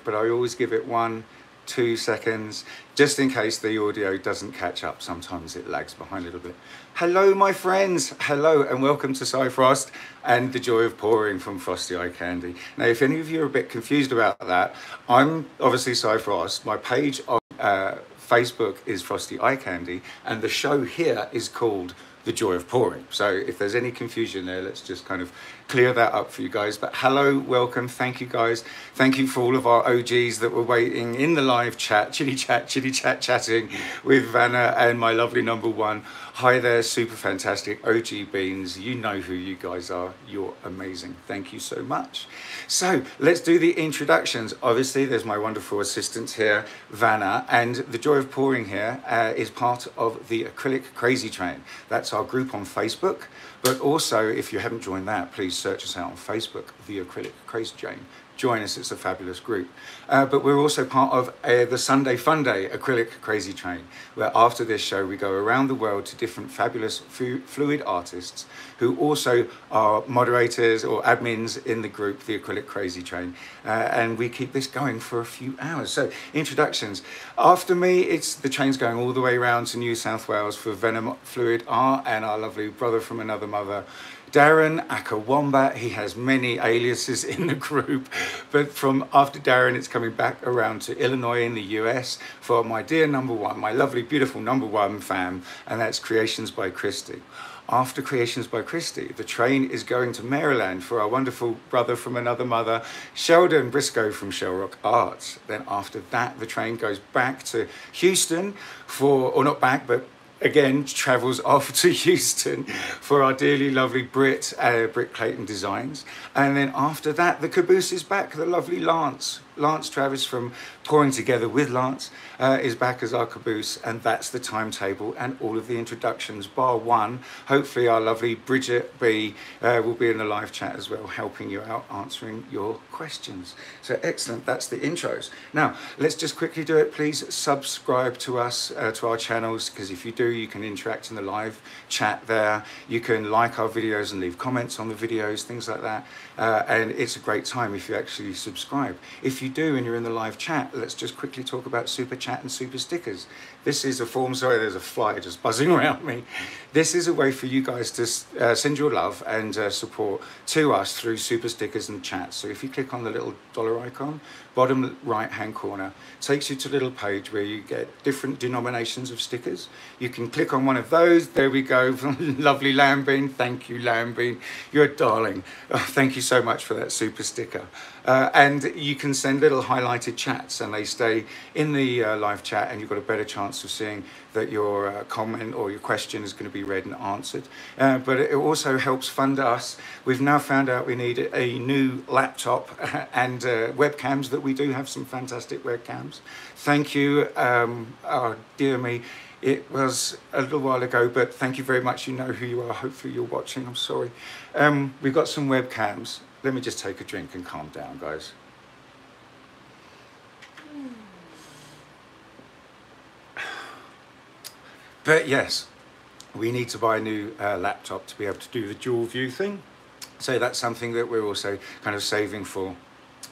but I always give it 1-2 seconds, just in case the audio doesn't catch up. Sometimes it lags behind a little bit. Hello, my friends. Hello, and welcome to Cy Frost and the Joy of Pouring from Frosty Eye Candy. Now, if any of you are a bit confused about that, I'm obviously Cy Frost. My page on Facebook is Frosty Eye Candy, and the show here is called The Joy of Pouring. So if there's any confusion there, let's just kind of clear that up for you guys. But hello, welcome, thank you guys. Thank you for all of our OGs that were waiting in the live chat, chitty chat, chatting with Vanna and my lovely number one. Hi there, super fantastic OG Beans. You know who you guys are. You're amazing. Thank you so much. So let's do the introductions. Obviously, there's my wonderful assistant here, Vanna, and the Joy of Pouring here is part of the Acrylic Crazy Train. That's our group on Facebook. But also, if you haven't joined that, please search us out on Facebook, the Acrylic Crazy Train. Join us, it's a fabulous group. But we're also part of the Sunday Fun Day Acrylic Crazy Train, where after this show we go around the world to different fabulous fluid artists who also are moderators or admins in the group, the Acrylic Crazy Train. And we keep this going for a few hours. So introductions. After me, it's the train's going all the way around to New South Wales for Venom Fluid Art and our lovely brother from another mother, Darren Akawomba. He has many aliases in the group, but from after Darren, it's coming back around to Illinois in the US for my dear number one, my lovely, beautiful number one fam, and that's Creations by Christy. After Creations by Christy, the train is going to Maryland for our wonderful brother from another mother, Sheldon Briscoe from Shell Rock Arts. Then after that, the train goes back to Houston for, or not back, but again, travels off to Houston for our dearly lovely Brit Clayton Designs. And then after that, the caboose is back, the lovely Lance Travis from Pouring Together with Lance is back as our caboose, and that's the timetable and all of the introductions, bar one. Hopefully our lovely Bridget B will be in the live chat as well, helping you out, answering your questions. So excellent, that's the intros. Now, let's just quickly do it. Please subscribe to us, to our channels, because if you do, you can interact in the live chat there. You can like our videos and leave comments on the videos, things like that. And it's a great time if you actually subscribe. If you do and you're in the live chat, let's just quickly talk about super chat and super stickers. This is a form, sorry, there's a fly just buzzing around me. This is a way for you guys to send your love and support to us through super stickers and chats. So if you click on the little dollar icon, bottom right hand corner, takes you to a little page where you get different denominations of stickers. You can click on one of those. There we go. Lovely Lambine. Thank you, Lambine. You're a darling. Oh, thank you so much for that super sticker. And you can send little highlighted chats and they stay in the live chat, and you've got a better chance of seeing that your comment or your question is going to be read and answered. But it also helps fund us. We've now found out we need a new laptop and webcams. That we do have some fantastic webcams. Thank you, oh, dear me. It was a little while ago, but thank you very much. You know who you are. Hopefully you're watching. I'm sorry. We've got some webcams. Let me just take a drink and calm down, guys. But yes, we need to buy a new laptop to be able to do the dual view thing. So that's something that we're also kind of saving for.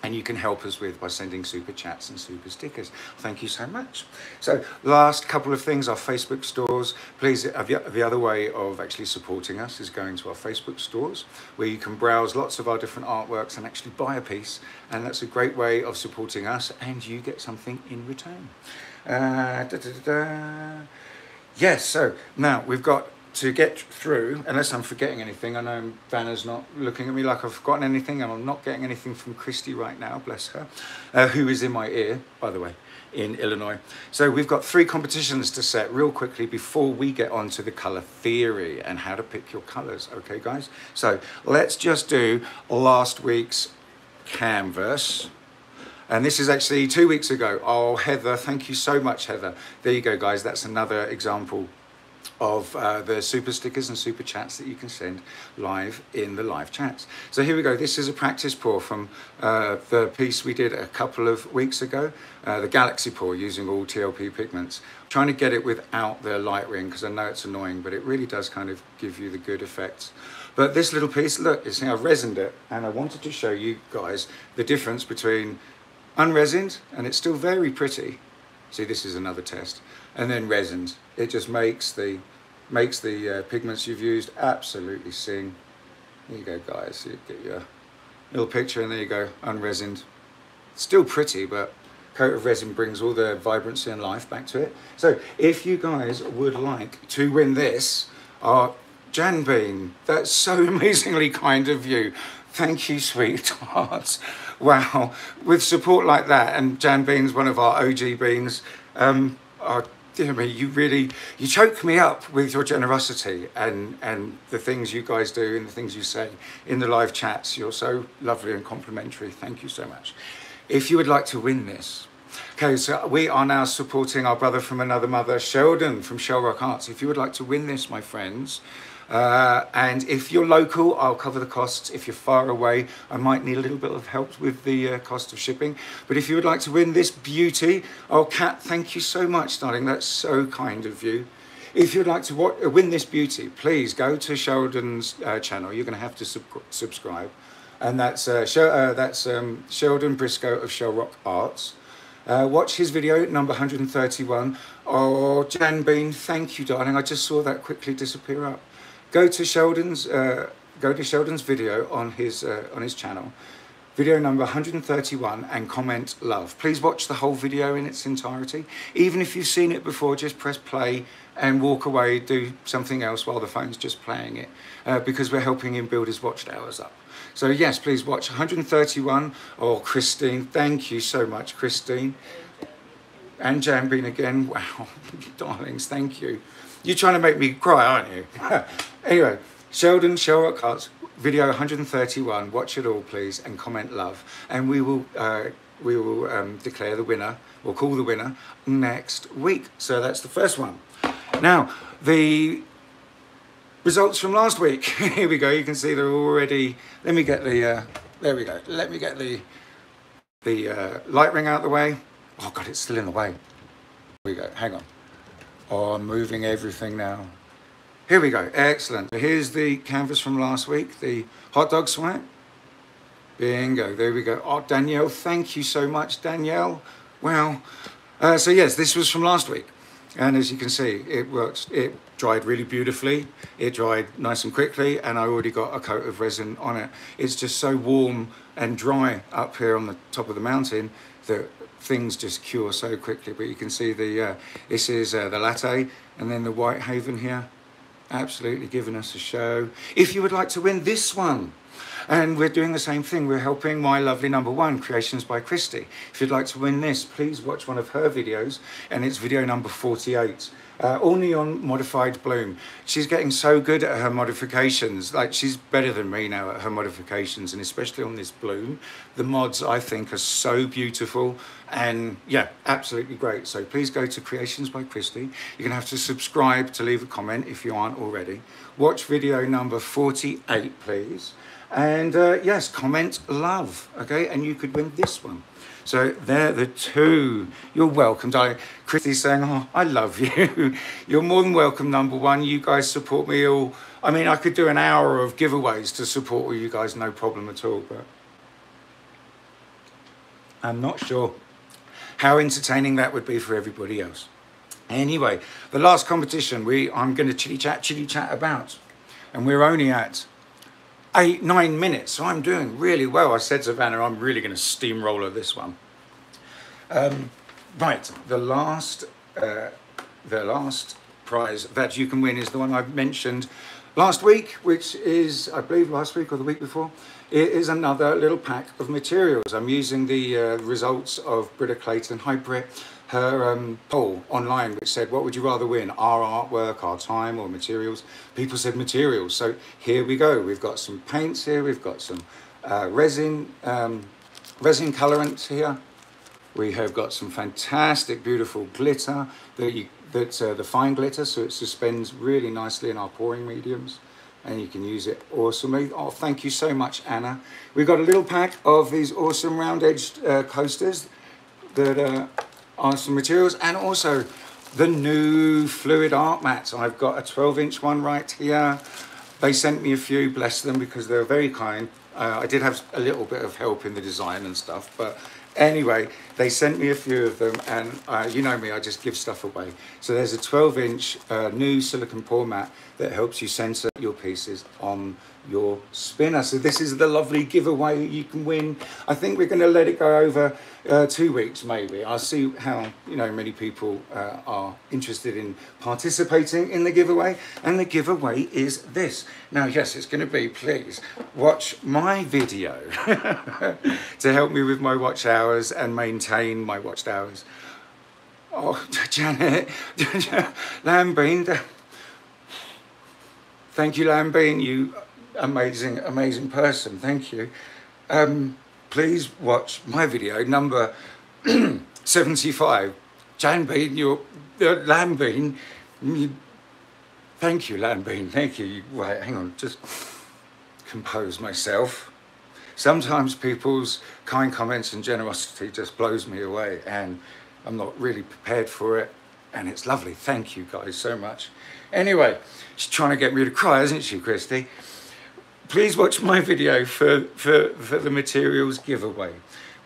And you can help us with by sending super chats and super stickers. Thank you so much. So last couple of things, our Facebook stores. Please, the other way of actually supporting us is going to our Facebook stores, where you can browse lots of our different artworks and actually buy a piece. And that's a great way of supporting us, and you get something in return. Yes, so now we've got to get through, unless I'm forgetting anything. I know Vanna's not looking at me like I've forgotten anything, and I'm not getting anything from Christy right now, bless her, who is in my ear, by the way, in Illinois. So we've got 3 competitions to set real quickly before we get on to the color theory and how to pick your colors. Okay, guys? So let's just do last week's canvas. And this is actually 2 weeks ago. Oh, Heather, thank you so much, Heather. There you go, guys. That's another example of the super stickers and super chats that you can send live in the live chats. So here we go. This is a practice pour from the piece we did a couple of weeks ago, the Galaxy pour, using all TLP pigments. I'm trying to get it without the light ring because I know it's annoying, but it really does kind of give you the good effects. But this little piece, look, you see I've resined it, and I wanted to show you guys the difference between unresined, and it's still very pretty. See, this is another test. And then resined. It just makes the pigments you've used absolutely sing. There you go, guys. You get your little picture, and there you go, unresined. Still pretty, but coat of resin brings all the vibrancy and life back to it. So if you guys would like to win this, Jan Bean, that's so amazingly kind of you. Thank you, sweetheart. Wow, with support like that, and Jan Bean's one of our OG beans, dear me, you choke me up with your generosity and the things you guys do and the things you say in the live chats. You're so lovely and complimentary. Thank you so much. If you would like to win this, okay, so we are now supporting our brother from another mother, Sheldon from Shell Rock Arts. If you would like to win this, my friends, and if you're local, I'll cover the costs. If you're far away, I might need a little bit of help with the cost of shipping. But if you would like to win this beauty, Kat, thank you so much, darling. That's so kind of you. If you'd like to win this beauty, please go to Sheldon's channel. You're going to have to subscribe. And that's Sheldon Briscoe of Shell Rock Arts. Watch his video, number 131. Oh, Jan Bean, thank you, darling. I just saw that quickly disappear up. Go to Sheldon's video on his channel, video number 131, and comment love. Please watch the whole video in its entirety. Even if you've seen it before, just press play and walk away, do something else while the phone's just playing it, because we're helping him build his watched hours up. So yes, please watch 131. Oh, Christine, thank you so much, Christine. And Jan Bean again. Wow, darlings, thank you. You're trying to make me cry, aren't you? Anyway, Sheldon, Shell Rock Arts, video 131. Watch it all, please, and comment love. And we will declare the winner, or call the winner, next week. So that's the first one. Now, the results from last week. Here we go. You can see they're already. Let me get the. There we go. Let me get the light ring out the way. Oh God, it's still in the way. Here we go. Hang on. Oh, I'm moving everything now. Here we go. Excellent. So here's the canvas from last week. The hot dog swipe. Bingo. There we go. Oh, Danielle, thank you so much, Danielle. Wow. So yes, this was from last week. And as you can see, it works. It dried really beautifully. It dried nice and quickly, and I already got a coat of resin on it. It's just so warm and dry up here on the top of the mountain that things just cure so quickly. But you can see this is the latte, and then the White Haven here, absolutely giving us a show. If you would like to win this one, and we're doing the same thing, we're helping my lovely number one, Creations by Christy. If you'd like to win this, please watch one of her videos, and it's video number 48. All neon modified bloom. She's getting so good at her modifications. Like, she's better than me now at her modifications, and especially on this bloom. The mods, I think, are so beautiful, and yeah, absolutely great. So please go to Creations by Christy. You're gonna have to subscribe to leave a comment if you aren't already. Watch video number 48, please. And yes, comment love, okay? And you could win this one. So they're the two. You're welcome, darling. Christy's saying, oh, I love you. You're more than welcome, number one. You guys support me all. I mean, I could do an hour of giveaways to support all you guys, no problem at all. But I'm not sure how entertaining that would be for everybody else. Anyway, the last competition I'm going to chitty chat about. And we're only at 9 minutes, so I'm doing really well. I said to Vanna, I'm really going to steamroller this one. Right, the last prize that you can win is the one I mentioned last week, which is, I believe, last week or the week before. It is another little pack of materials. I'm using the results of Britta Clayton. Hi, Britt. Her poll online, which said, what would you rather win, our artwork, our time, or materials? People said materials. So here we go. We've got some paints here. We've got some resin colorants here. We have got some fantastic, beautiful glitter that's the fine glitter, so it suspends really nicely in our pouring mediums, and you can use it awesomely. Oh, thank you so much, Anna. We've got a little pack of these awesome round-edged coasters that are some materials, and also the new fluid art mats. I've got a 12-inch one right here. They sent me a few, bless them, because they were very kind. I did have a little bit of help in the design and stuff, but Anyway, they sent me a few of them, and you know me, I just give stuff away. So there's a 12-inch new silicone pour mat that helps you center your pieces on your spinner. So this is the lovely giveaway you can win. I think we're going to let it go over 2 weeks maybe. I'll see how many people are interested in participating in the giveaway, and the giveaway is this. Now yes, it's going to be, please watch my video to help me with my watch hours and maintain my watched hours. Oh, Janet Lambine, thank you, Lambine, you amazing person, thank you. Please watch my video number 75. Jan Bean, you're Lambine. Thank you, Lambine. Thank you. Wait, hang on, just compose myself. Sometimes people's kind comments and generosity just blows me away, and I'm not really prepared for it. And it's lovely. Thank you guys so much. Anyway, she's trying to get me to cry, isn't she, Christy? Please watch my video for the materials giveaway.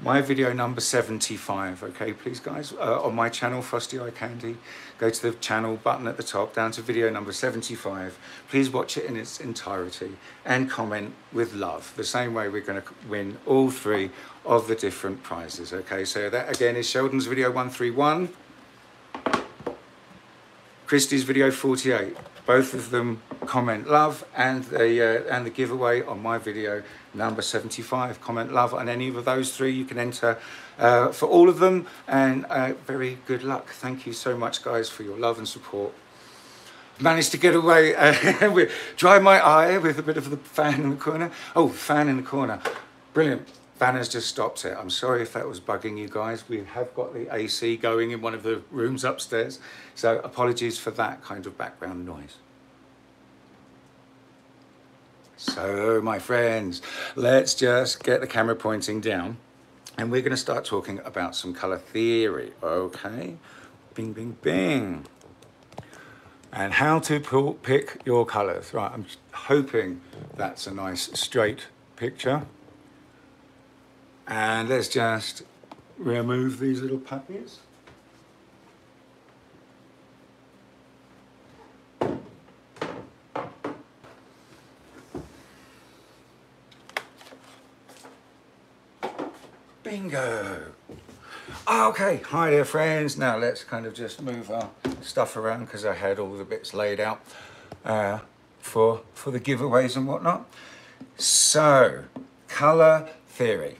My video number 75, okay, please guys, on my channel, Frosty Eye Candy. Go to the channel button at the top, down to video number 75. Please watch it in its entirety and comment with love. The same way we're going to win all 3 of the different prizes, okay? So that again is Sheldon's video 131, Christy's video 48. Both of them comment love, and the giveaway on my video number 75. Comment love on any of those 3. You can enter for all of them, and very good luck. Thank you so much, guys, for your love and support. Managed to get away with dry my eye with a bit of the fan in the corner. Oh, fan in the corner, brilliant. Vanna's just stopped it. I'm sorry if that was bugging you guys. We have got the AC going in one of the rooms upstairs, so apologies for that kind of background noise. So, my friends, let's just get the camera pointing down, and we're going to start talking about some color theory, okay? Bing, bing, bing. And how to pick your colors. Right, I'm hoping that's a nice straight picture. And let's just remove these little puppies. Bingo. Okay, hi there friends. Now let's kind of just move our stuff around because I had all the bits laid out for the giveaways and whatnot. So, color theory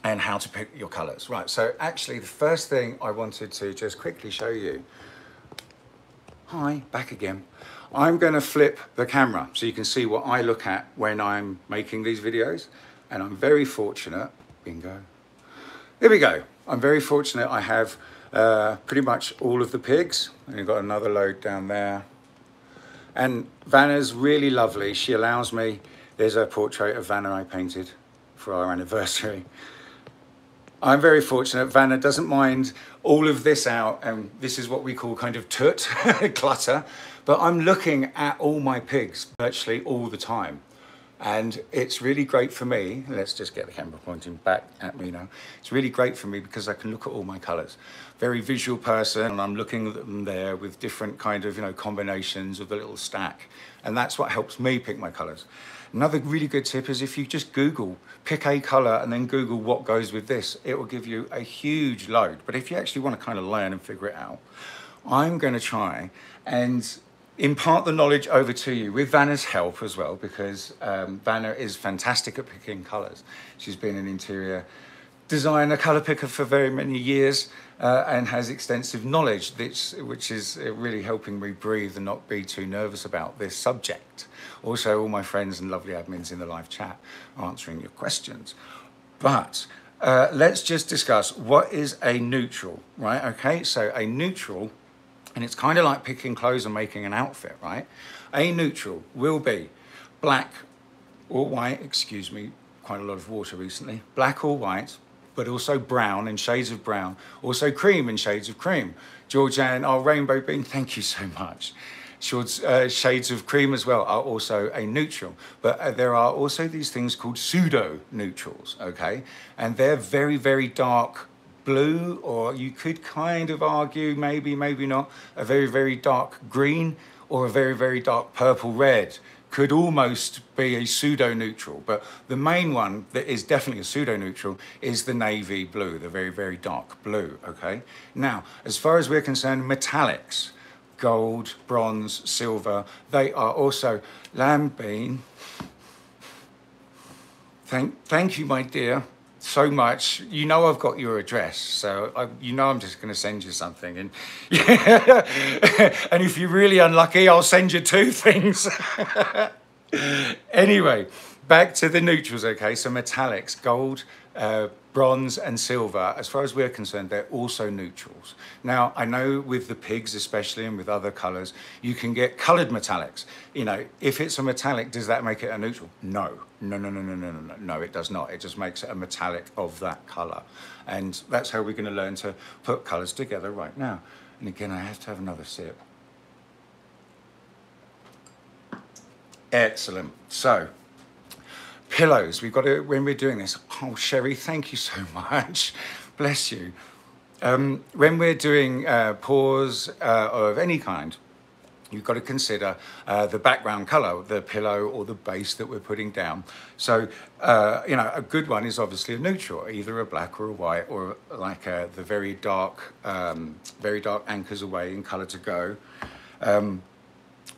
and how to pick your colors. Right, so actually the first thing I wanted to just quickly show you. Hi, back again. I'm going to flip the camera so you can see what I look at when I'm making these videos. And I'm very fortunate, bingo. There we go. I'm very fortunate I have pretty much all of the pigs. And you've got another load down there. And Vanna's really lovely. She allows me, there's a portrait of Vanna I painted for our anniversary. I'm very fortunate. Vanna doesn't mind all of this out, and this is what we call kind of toot, clutter. But I'm looking at all my pigs virtually all the time. And it's really great for me. Let's just get the camera pointing back at me now. It's really great for me because I can look at all my colors. Very visual person, and I'm looking at them there with different kind of, combinations of the little stack. And that's what helps me pick my colors. Another really good tip is if you just Google, pick a color and then Google what goes with this, it will give you a huge load. But if you actually want to kind of learn and figure it out, I'm going to try and impart the knowledge over to you with Vanna's help as well, because Vanna is fantastic at picking colors. She's been an interior designer, color picker for very many years and has extensive knowledge, which is really helping me breathe and not be too nervous about this subject. Also, all my friends and lovely admins in the live chat answering your questions. But let's just discuss what is a neutral, right? Okay, so a neutral, and it's kind of like picking clothes and making an outfit, right? A neutral will be black or white, excuse me, quite a lot of water recently, black or white, but also brown in shades of brown, also cream in shades of cream. Georgianne, our rainbow bean, thank you so much. shades of cream as well are also a neutral. But there are also these things called pseudo neutrals, okay? And they're very, very dark blue, or you could kind of argue, maybe, maybe not, a very, very dark green or a very, very dark purple red could almost be a pseudo-neutral. But the main one that is definitely a pseudo-neutral is the navy blue, the very, very dark blue, okay? Now, as far as we're concerned, metallics, gold, bronze, silver, they are also lambine. Thank you, my dear, so much. You know I've got your address, so you know I'm just going to send you something. And and if you're really unlucky, I'll send you 2 things. Anyway, back to the neutrals, okay? So metallics, gold, bronze and silver, as far as we're concerned, they're also neutrals. Now, I know with the pigs especially, and with other colours, you can get coloured metallics. You know, if it's a metallic, does that make it a neutral? No, it does not. It just makes it a metallic of that colour. And that's how we're going to learn to put colours together right now. And again, I have to have another sip. Excellent. So, pillows, we've got to, when we're doing this, oh, Sherry, thank you so much. Bless you. When we're doing paws of any kind, you've got to consider the background colour, the pillow or the base that we're putting down. So, you know, a good one is obviously a neutral, either a black or a white, or like the very dark anchors away in colour to go.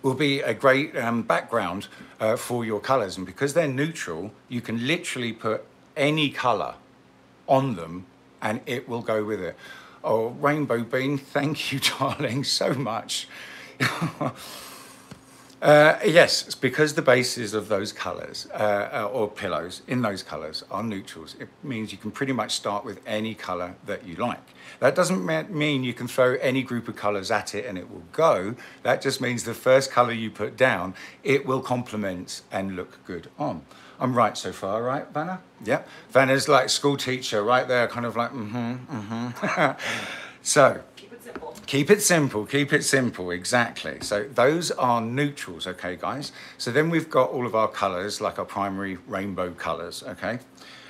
Will be a great background for your colours, and because they're neutral, you can literally put any colour on them and it will go with it. Oh, Rainbow Bean, thank you, darling, so much. Yes, it's because the bases of those colours or pillows in those colours are neutrals. It means you can pretty much start with any colour that you like. That doesn't mean you can throw any group of colours at it and it will go. That just means the first colour you put down, it will complement and look good on. I'm right so far, right, Vanna? Yeah. Vanna's like school teacher right there, kind of like, So, keep it simple, keep it simple, exactly. So those are neutrals, okay, guys? So then we've got all of our colours, like our primary rainbow colours, okay?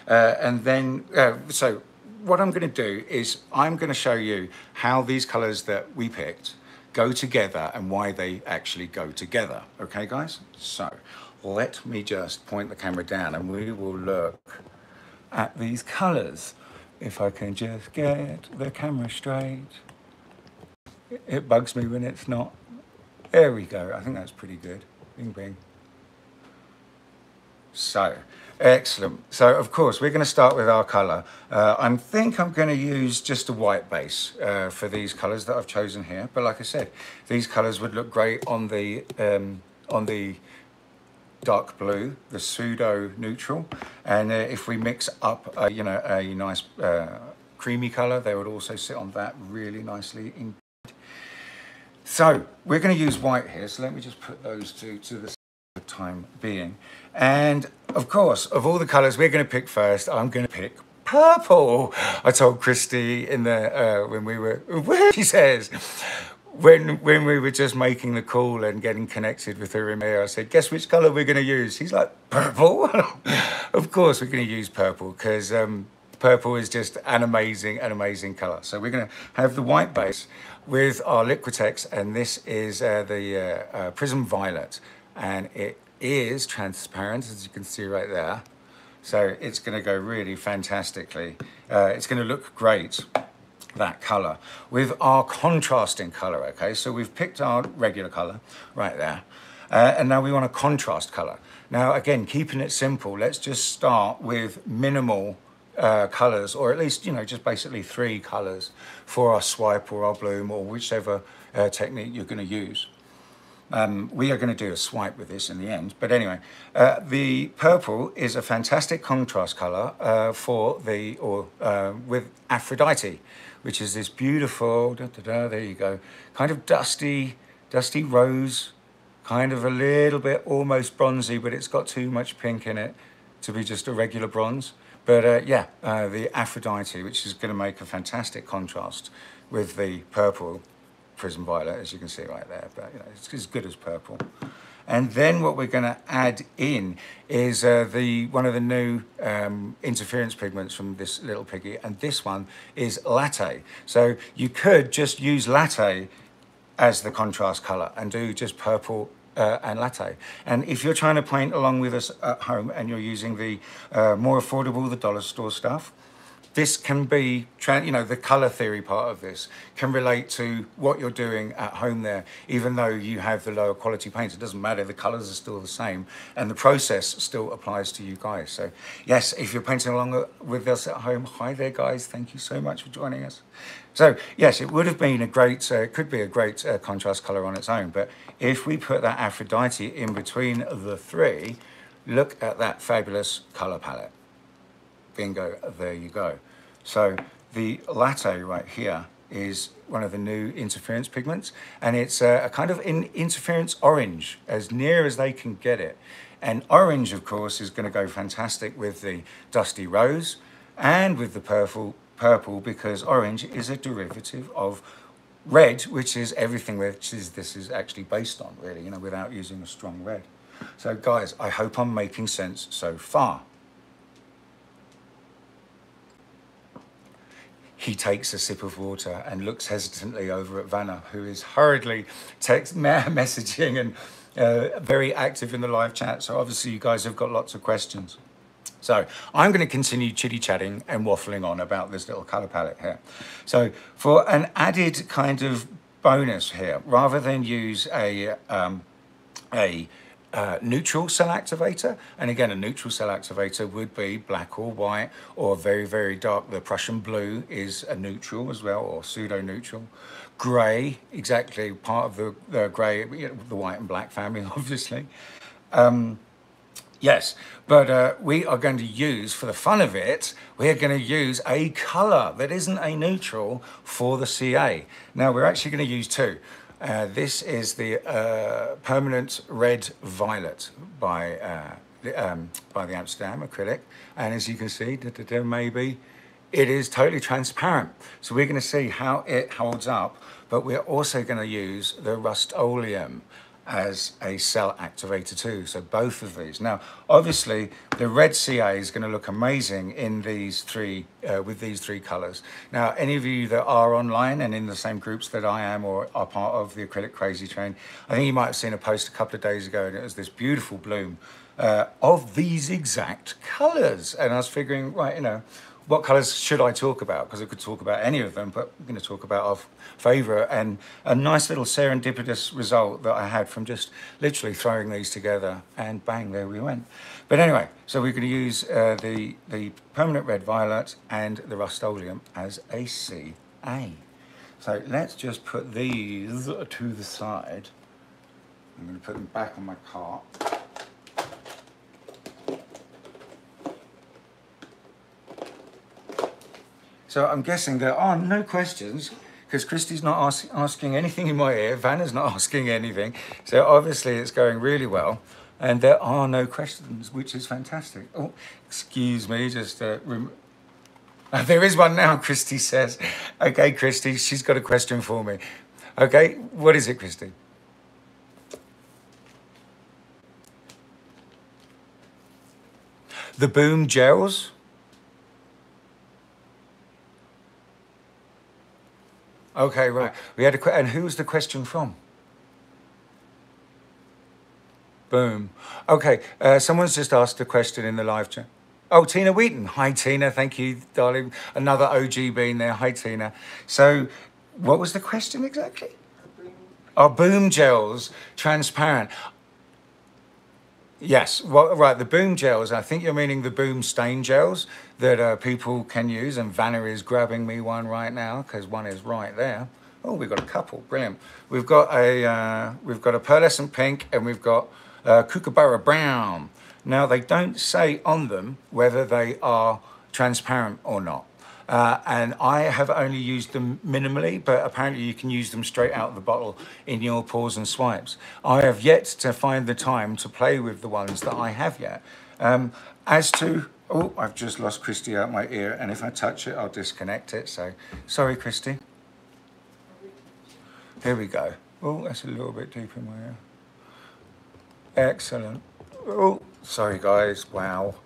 And then, so what I'm going to do is I'm going to show you how these colours that we picked go together and why they actually go together, okay, guys? So let me just point the camera down and we will look at these colours. If I can just get the camera straight. It bugs me when it's not. There we go. I think that's pretty good. Bing, bing. So, excellent. So, of course, we're going to start with our colour. I think I'm going to use just a white base for these colours that I've chosen here. But like I said, these colours would look great on the dark blue, the pseudo neutral. And if we mix up, you know, a nice creamy colour, they would also sit on that really nicely. So we're going to use white here, so let me just put those two to the time being. And of course, of all the colours we're going to pick first, I'm going to pick purple. I told Christy in the when we were, she says, when we were just making the call and getting connected with her in there, I said, guess which colour we're going to use? He's like, purple? Of course we're going to use purple, because purple is just an amazing colour. So we're going to have the white base with our Liquitex, and this is the Prism Violet, and it is transparent, as you can see right there. So it's going to go really fantastically. It's going to look great, that colour, with our contrasting colour, okay? So we've picked our regular colour right there, and now we want a contrast colour. Now, again, keeping it simple, let's just start with minimal colours, or at least, you know, just basically 3 colours for our swipe or our bloom or whichever technique you're going to use. We are going to do a swipe with this in the end, but anyway, the purple is a fantastic contrast colour for the, or with Aphrodite, which is this beautiful, there you go, kind of dusty rose, kind of a little bit almost bronzy, but it's got too much pink in it to be just a regular bronze. But yeah, the Aphrodite, which is going to make a fantastic contrast with the purple. prism violet, as you can see right there, but you know, it's as good as purple. And then what we're going to add in is one of the new interference pigments from this little piggy, and this one is Latte. So you could just use Latte as the contrast color and do just purple and Latte. And if you're trying to paint along with us at home and you're using the more affordable, the dollar store stuff, this can be, you know, the color theory part of this can relate to what you're doing at home there. Even though you have the lower quality paints, it doesn't matter, the colors are still the same and the process still applies to you guys. So yes, if you're painting along with us at home, hi there guys, thank you so much for joining us. So yes, it would have been a great, could be a great contrast color on its own, but if we put that Aphrodite in between the three, look at that fabulous color palette. Bingo, there you go. So the Latte right here is one of the new interference pigments, and it's a kind of interference orange, as near as they can get it. And orange, of course, is going to go fantastic with the dusty rose and with the purple, because orange is a derivative of red, which is everything which this is actually based on, really, you know, without using a strong red. So guys, I hope I'm making sense so far. He takes a sip of water and looks hesitantly over at Vanna, who is hurriedly messaging and very active in the live chat. So obviously you guys have got lots of questions. So I'm going to continue chitty-chatting and waffling on about this little color palette here. So for an added kind of bonus here, rather than use a neutral cell activator, and again a neutral cell activator would be black or white or very, very dark. The Prussian blue is a neutral as well, or pseudo neutral. Grey, exactly, part of the grey, the white and black family obviously. Yes, but we are going to use, for the fun of it, we are going to use a colour that isn't a neutral for the CA. Now we're actually going to use two. This is the Permanent Red Violet by the Amsterdam Acrylic. And as you can see, maybe it is totally transparent. So we're going to see how it holds up, but we're also going to use the Rust-Oleum as a cell activator too. So both of these. Now, obviously, the red CA is going to look amazing in these three, with these three colors. Now, any of you that are online and in the same groups that I am or are part of the Acrylic Crazy Train, I think you might have seen a post a couple of days ago, and it was this beautiful bloom of these exact colors. And I was figuring, right, you know, what colors should I talk about? Because I could talk about any of them, but we're going to talk about our favorite, and a nice little serendipitous result that I had from just literally throwing these together, and bang, there we went. But anyway, so we're going to use the Permanent Red Violet and the Rust-Oleum as a CA. So let's just put these to the side. I'm going to put them back on my cart. So I'm guessing there are no questions, because Christy's not asking anything in my ear, Vanna's not asking anything. So obviously it's going really well. And there are no questions, which is fantastic. Oh, excuse me, just... there is one now, Christy says. Okay, Christy, she's got a question for me. Okay, what is it, Christy? The Boom Gels? Okay, right. We had and who was the question from? Boom. Okay, someone's just asked a question in the live chat. Oh, Tina Wheaton. Hi, Tina. Thank you, darling. Another OG being there. Hi, Tina. So, what was the question exactly? Are Boom Gels transparent? Yes, well, right, the Boom Gels, I think you're meaning the Boom Stain Gels that people can use, and Vanna is grabbing me one right now, because one is right there. Oh, we've got a couple, brilliant. We've got a pearlescent pink, and we've got kookaburra brown. Now, they don't say on them whether they are transparent or not. And I have only used them minimally, but apparently you can use them straight out of the bottle in your pours and swipes. I have yet to find the time to play with the ones that I have yet. As to, oh, I've just lost Christy out my ear, and if I touch it, I'll disconnect it. So, sorry, Christy. Here we go. Oh, that's a little bit deep in my ear. Excellent. Oh, sorry guys, wow.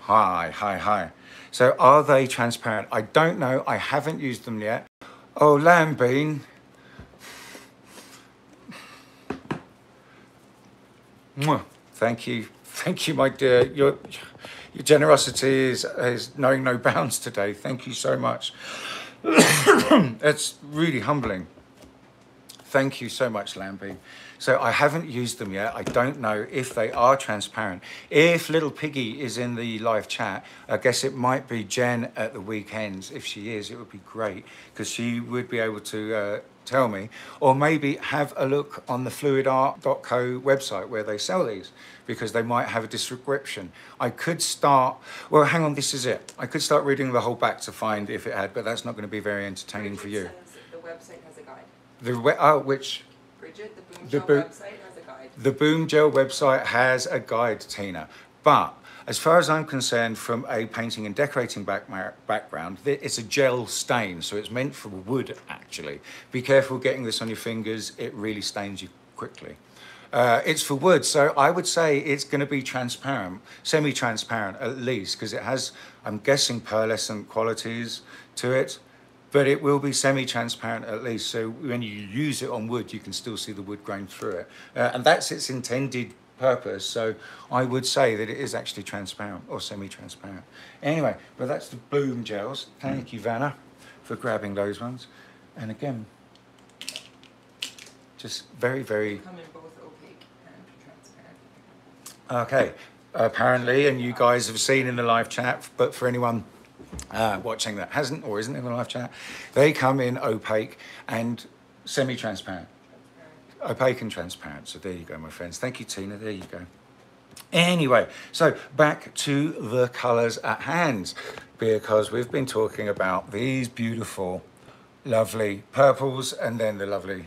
Hi. So are they transparent? I don't know, I haven't used them yet. Oh, lamb bean. Mwah. Thank you, my dear. Your generosity is knowing no bounds today. Thank you so much. It's really humbling. Thank you so much, Lambie. So I haven't used them yet. I don't know if they are transparent. If little Piggy is in the live chat, I guess it might be Jen at the weekends. If she is, it would be great because she would be able to tell me. Or maybe have a look on the fluidart.co website where they sell these, because they might have a description. I could start, well, hang on, this is it. I could start reading the whole back to find if it had, but that's not going to be very entertaining for you. The website has a guide. Which? Bridget, the Boom Gel website has a guide. The Boom Gel website has a guide, Tina. But as far as I'm concerned, from a painting and decorating background, it's a gel stain, so it's meant for wood, actually. Be careful getting this on your fingers. It really stains you quickly. It's for wood, so I would say it's going to be transparent, semi-transparent at least, because it has, I'm guessing, pearlescent qualities to it. But it will be semi-transparent at least, so when you use it on wood, you can still see the wood grain through it. And that's its intended purpose, so I would say that it is actually transparent or semi-transparent. Anyway, but that's the Bloom gels. Thank you, Vanna, for grabbing those ones. And again, just very, very... They come in both opaque and transparent. Okay, apparently, and you guys have seen in the live chat, but for anyone watching that hasn't or isn't in the live chat, they come in opaque and semi-transparent. Opaque and transparent. So there you go, my friends. Thank you, Tina. There you go. Anyway, so back to the colours at hand, because we've been talking about these beautiful, lovely purples, and then the lovely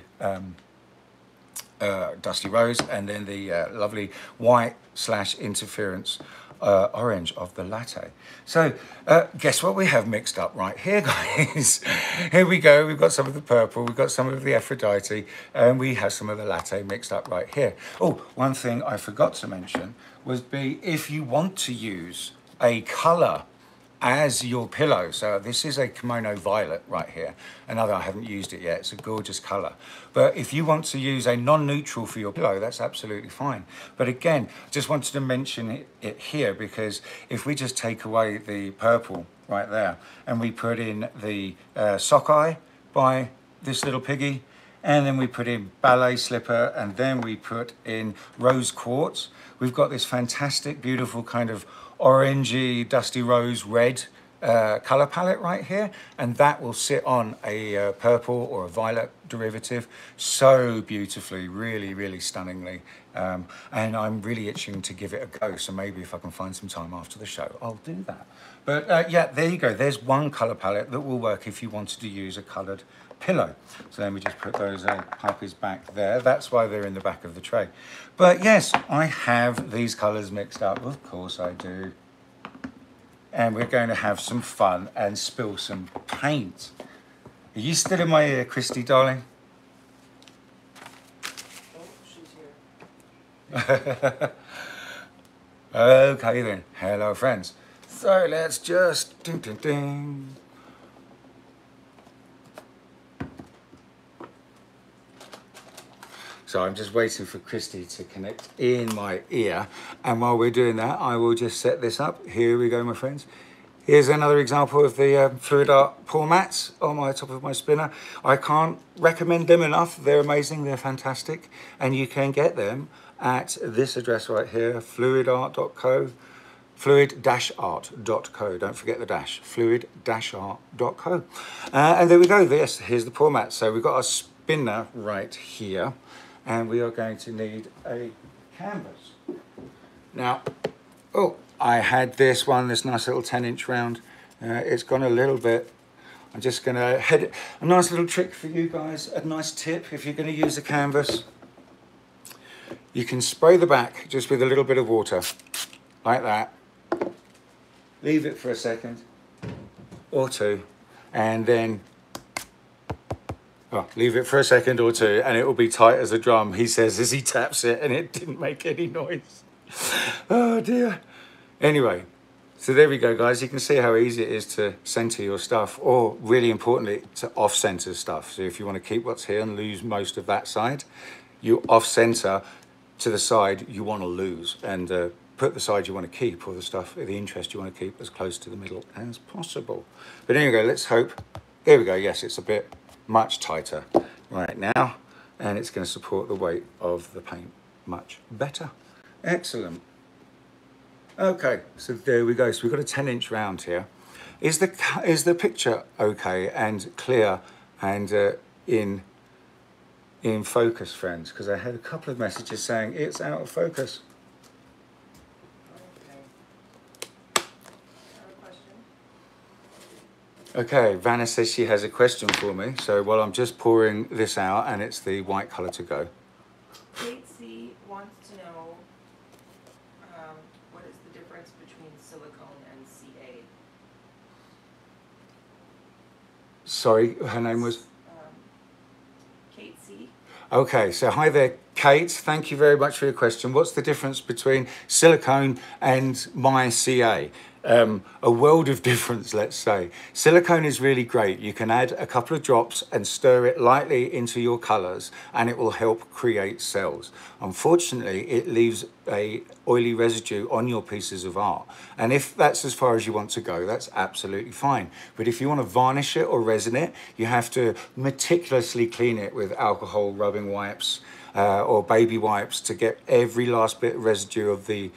dusty rose, and then the lovely white / interference orange of the latte. So guess what we have mixed up right here, guys? Here we go. We've got some of the purple, we've got some of the Aphrodite, and we have some of the latte mixed up right here. Oh, one thing I forgot to mention was if you want to use a color as your pillow. So this is a kimono violet right here. Another, I haven't used it yet. It's a gorgeous color. But if you want to use a non-neutral for your pillow, that's absolutely fine. But again, just wanted to mention it here, because if we just take away the purple right there and we put in the sockeye by this little piggy, and then we put in ballet slipper, and then we put in rose quartz, we've got this fantastic, beautiful kind of orangey, dusty rose red color palette right here, and that will sit on a purple or a violet derivative so beautifully, really, really stunningly. And I'm really itching to give it a go, so maybe if I can find some time after the show, I'll do that. But yeah, there you go. There's one color palette that will work if you wanted to use a colored pillow. So let me just put those puppies back there. That's why they're in the back of the tray. But yes, I have these colors mixed up. Of course I do. And we're going to have some fun and spill some paint. Are you still in my ear, Christy, darling? Oh, she's here. Okay then. Hello, friends. So let's just ding, ding, ding. So I'm just waiting for Christy to connect in my ear. And while we're doing that, I will just set this up. Here we go, my friends. Here's another example of the Fluid Art pour mats on my top of my spinner. I can't recommend them enough. They're amazing, they're fantastic. And you can get them at this address right here, fluidart.co, fluid-art.co. Don't forget the dash, fluid-art.co. And there we go, here's the pour mat. So we've got our spinner right here, and we are going to need a canvas. Now, oh, I had this nice little 10-inch round. It's gone a little bit. I'm just gonna head it. A nice little trick for you guys, a nice tip if you're gonna use a canvas. You can spray the back just with a little bit of water, like that. Leave it for a second or two, and then Oh, leave it for a second or two and it will be tight as a drum, he says as he taps it, and it didn't make any noise. Oh dear. Anyway, so there we go, guys. You can see how easy it is to center your stuff, or really importantly, to off-center stuff. So if you want to keep what's here and lose most of that side, you off-center to the side you want to lose, and put the side you want to keep, or the stuff, the interest you want to keep, as close to the middle as possible. But anyway, let's hope. There we go. Yes, it's a bit much tighter right now, and it's going to support the weight of the paint much better. Excellent. Okay, so there we go. So we've got a 10-inch round here. Is the picture okay and clear and in focus, friends? Because I had a couple of messages saying it's out of focus. Okay, Vanna says she has a question for me. So while I'm just pouring this out, and it's the white colour to go. Kate C wants to know what is the difference between silicone and CA? Sorry, her name was? Kate C. Okay, so hi there, Kate. Thank you very much for your question. What's the difference between silicone and my CA? A world of difference, let's say. Silicone is really great. You can add a couple of drops and stir it lightly into your colors, and it will help create cells. Unfortunately, it leaves a oily residue on your pieces of art. And if that's as far as you want to go, that's absolutely fine. But if you want to varnish it or resin it, you have to meticulously clean it with alcohol rubbing wipes, or baby wipes, to get every last bit of residue of the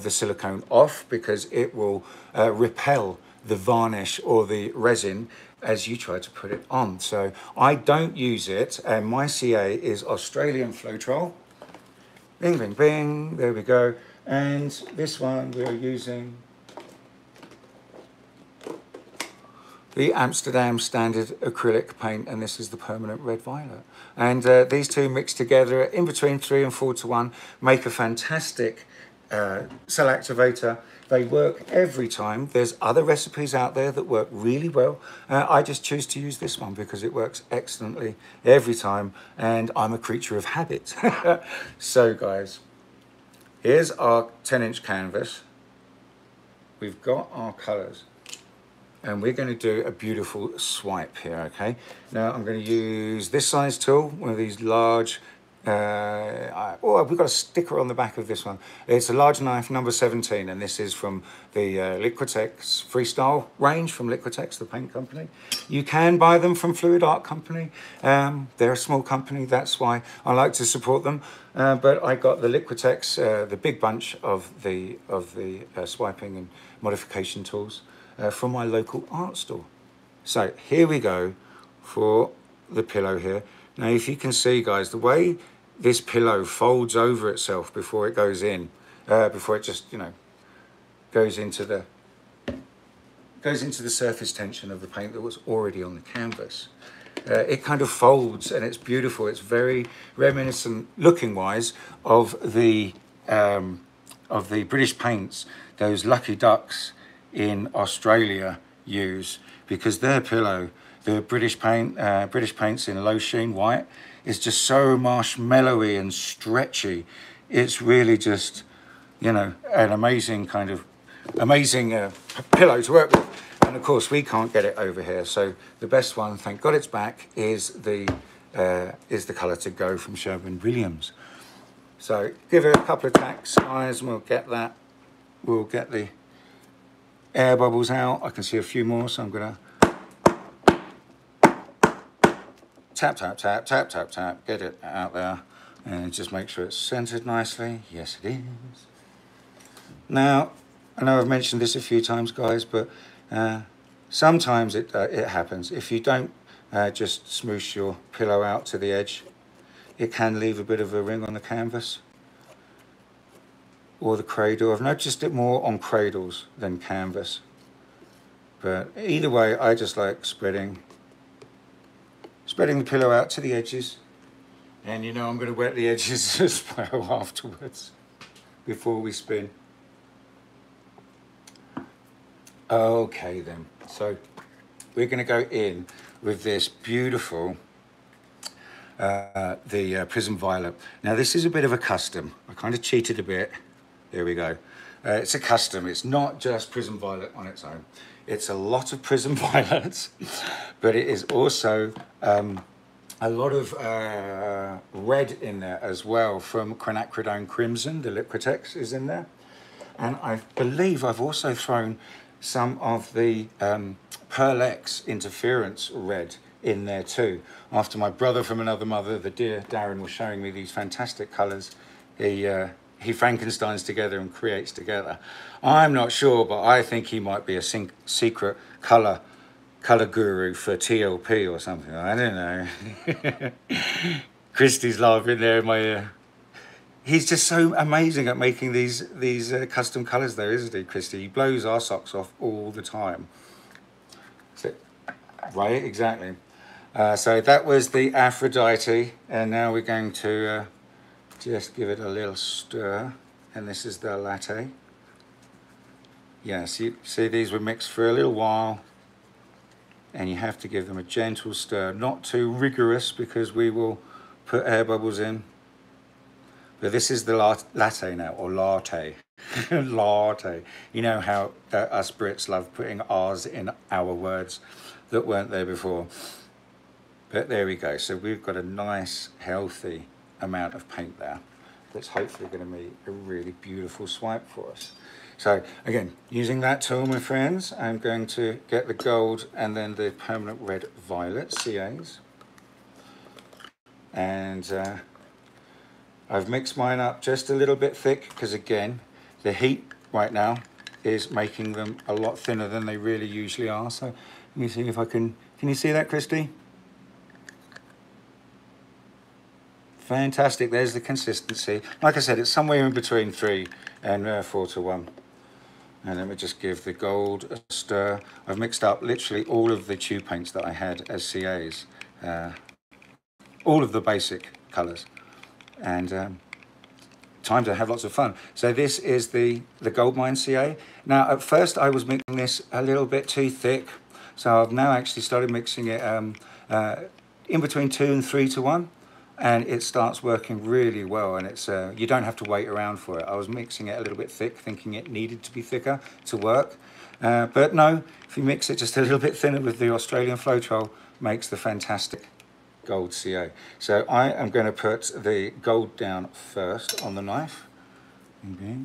silicone off, because it will repel the varnish or the resin as you try to put it on. So I don't use it, and my CA is Australian Floetrol. Bing, bing, bing, there we go. And this one we're using the Amsterdam Standard Acrylic paint, and this is the Permanent Red Violet. And these two mixed together in between 3 and 4 to 1 make a fantastic cell activator. They work every time. There's other recipes out there that work really well. I just choose to use this one because it works excellently every time, and I'm a creature of habit. So guys, here's our 10-inch canvas. We've got our colors, and we're going to do a beautiful swipe here, okay? Now I'm going to use this size tool, one of these large, we've got a sticker on the back of this one. It's a large knife, number 17, and this is from the Liquitex Freestyle range from Liquitex, the paint company. You can buy them from Fluid Art Company. They're a small company, that's why I like to support them. But I got the Liquitex, the big bunch of the swiping and modification tools from my local art store. So here we go for the pillow here. Now, if you can see, guys, the way this pillow folds over itself before it goes in, before it just, you know, goes into the surface tension of the paint that was already on the canvas. It kind of folds, and it's beautiful. It's very reminiscent, looking wise, of the British paints those lucky ducks in Australia use, because their pillow, the British paints in low sheen white, is just so marshmallowy and stretchy. It's really just, you know, an amazing pillow to work with. And of course we can't get it over here, so the best one, thank God it's back, is the colour to go from Sherwin-Williams. So give it a couple of tacks, guys, and we'll get that. We'll get the air bubbles out. I can see a few more, so I'm gonna tap, tap, tap, tap, tap, tap, get it out there, and just make sure it's centered nicely. Yes, it is. Now, I know I've mentioned this a few times, guys, but sometimes it happens. If you don't just smoosh your pillow out to the edge, it can leave a bit of a ring on the canvas or the cradle. I've noticed it more on cradles than canvas. But either way, I just like spreading the pillow out to the edges. And you know I'm going to wet the edges as well afterwards, before we spin. Okay then, so we're going to go in with this beautiful the Prism Violet. Now this is a bit of a custom. I kind of cheated a bit. There we go. It's a custom. It's not just Prism Violet on its own. It's a lot of Prism Violets, but it is also a lot of red in there as well from Quinacridone Crimson. The Liquitex is in there. And I believe I've also thrown some of the Pearl X Interference red in there too. After my brother from another mother, the dear Darren, was showing me these fantastic colours he Frankensteins together and creates together. I'm not sure, but I think he might be a secret colour guru for TLP or something. I don't know. Christy's laughing there in my ear. He's just so amazing at making these custom colours though, isn't he, Christy? He blows our socks off all the time. So, right, exactly. So that was the Aphrodite, and now we're going to just give it a little stir, and this is the latte. Yes, you see these were mixed for a little while, and you have to give them a gentle stir, not too rigorous because we will put air bubbles in. But this is the latte now, or latte. Latte. You know how us Brits love putting R's in our words that weren't there before. But there we go. So we've got a nice, healthy amount of paint there that's hopefully going to be a really beautiful swipe for us. So again, using that tool, my friends, I'm going to get the gold and then the permanent red violet CAs. And I've mixed mine up just a little bit thick because again, the heat right now is making them a lot thinner than they really usually are. So let me see if I can you see that, Christy? Fantastic, there's the consistency. Like I said, it's somewhere in between 3 and 4:1. And let me just give the gold a stir. I've mixed up literally all of the tube paints that I had as CAs. All of the basic colours. And time to have lots of fun. So this is the Goldmine CA. Now at first I was mixing this a little bit too thick. So I've now actually started mixing it in between 2 and 3:1. And it starts working really well, and it's you don't have to wait around for it. I was mixing it a little bit thick, thinking it needed to be thicker to work, but no, if you mix it just a little bit thinner with the Australian Floetrol, makes the fantastic gold CA. So I am going to put the gold down first on the knife. Okay.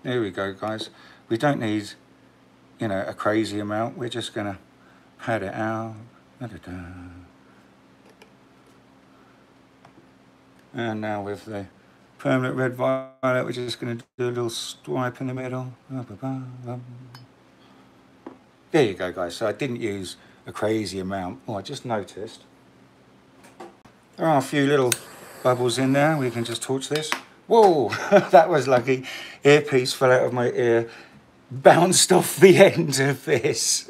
There we go, guys. We don't need, you know, a crazy amount. We're just going to pat it out. Da-da-da. And now with the permanent red violet, we're just going to do a little swipe in the middle. There you go, guys. So I didn't use a crazy amount. Oh, I just noticed there are a few little bubbles in there. We can just torch this. Whoa, that was lucky. Earpiece fell out of my ear. Bounced off the end of this.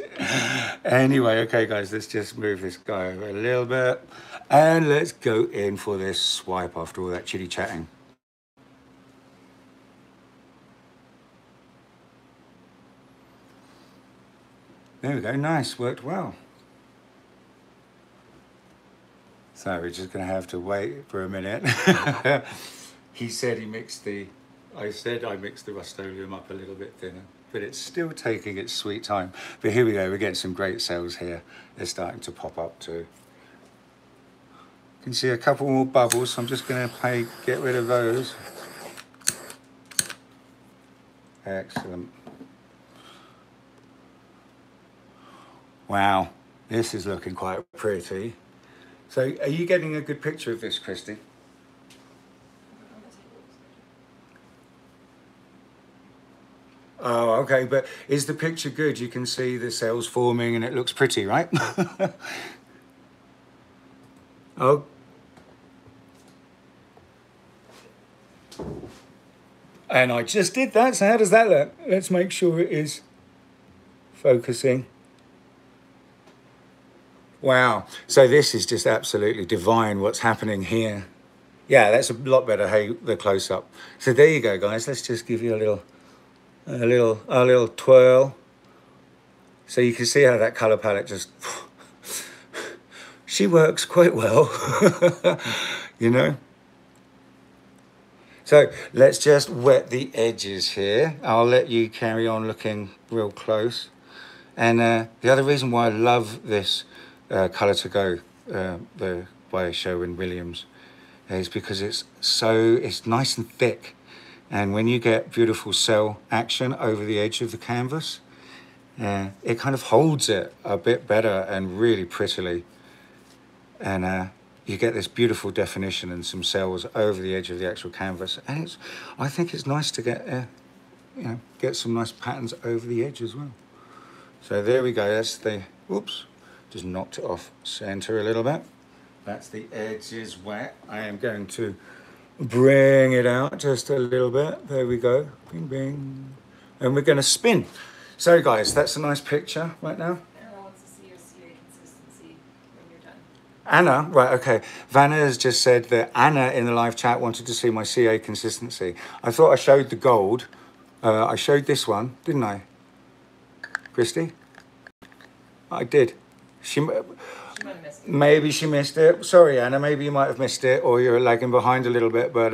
Anyway, okay guys, let's just move this guy over a little bit and let's go in for this swipe after all that chitty chatting. There we go, nice, worked well. So we're just gonna have to wait for a minute. He said he mixed the, I said I mixed the Rust-Oleum up a little bit thinner, but it's still taking its sweet time. But here we go, we're getting some great cells here. They're starting to pop up too. You can see a couple more bubbles, so I'm just going to get rid of those. Excellent. Wow, this is looking quite pretty. So are you getting a good picture of this, Christy? Oh, okay, but is the picture good? You can see the cells forming and it looks pretty, right? Oh. And I just did that, so how does that look? Let's make sure it is focusing. Wow, so this is just absolutely divine what's happening here. Yeah, that's a lot better, hey, the close-up. So there you go, guys. Let's just give you a little twirl. So you can see how that color palette just she works quite well, you know. So let's just wet the edges here. I'll let you carry on looking real close. And the other reason why I love this Colour to Go by Sherwin-Williams is because it's nice and thick. And when you get beautiful cell action over the edge of the canvas, it kind of holds it a bit better and really prettily. And you get this beautiful definition and some cells over the edge of the actual canvas. And I think it's nice to get some nice patterns over the edge as well. So there we go, that's the, whoops, just knocked it off center a little bit. That's the edges wet. I am going to bring it out just a little bit. There we go, bing, bing. And we're gonna spin. So guys, that's a nice picture right now. Anna wants to see your CA consistency when you're done. Anna, right, okay. Vanna has just said that Anna in the live chat wanted to see my CA consistency. I thought I showed the gold. I showed this one, didn't I? Christy? I did. She might have missed it. Maybe she missed it. Sorry, Anna, maybe you might have missed it, or you're lagging behind a little bit, but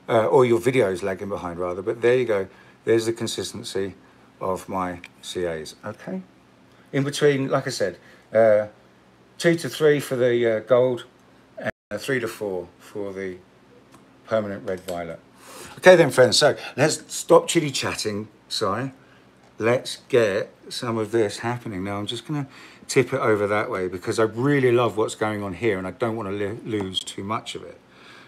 or your video's lagging behind rather. But there you go. There's the consistency of my CAs. Okay. In between, like I said, 2 to 3 for the gold, and 3 to 4 for the permanent red violet. Okay then, friends. So let's stop chitty chatting. Sorry. Let's get some of this happening. Now I'm just going to tip it over that way because I really love what's going on here and I don't want to lose too much of it.